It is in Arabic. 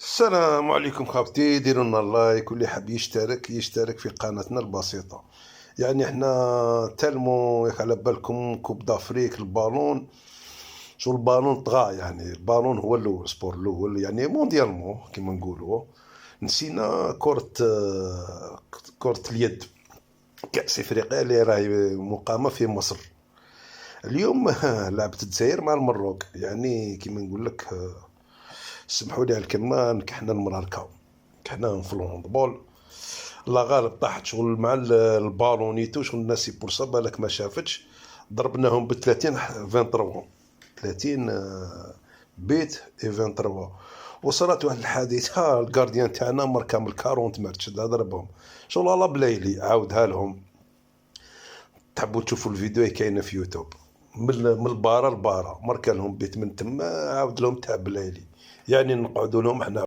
السلام عليكم خاوتي، ديروا لنا لايك واللي حاب يشترك في قناتنا البسيطة. يعني احنا تالمو ياك على بالكم كوب دافريك البالون. شو البالون طغى، يعني البالون هو الاول، سبور الاول يعني مونديالمون كيما نقولوا. نسينا كرة اليد، كأس افريقيا اللي راهي مقامة في مصر اليوم. لعبت الجزائر مع المروك، يعني كيما نقول لك، سمحوا لي على الكلمة، نكحنا المراركة، كحنا في الهوندبول. لا غالب طاحت شغل مع البالونيتو، شغل الناس بورصة بالك ما شافتش. ضربناهم ب 30 23 30 بيت اي 23. وصلت واحد الحادثة، الجارديان تاعنا مركا من 40 ماتش ضربهم شغل الله بليلي. عاودها لهم، تحبوا تشوفوا الفيديو كاينه في يوتيوب. من البارة لبارة مركا لهم بيت من تما، عاود لهم تاع بليلي. يعني نقعدوا لهم احنا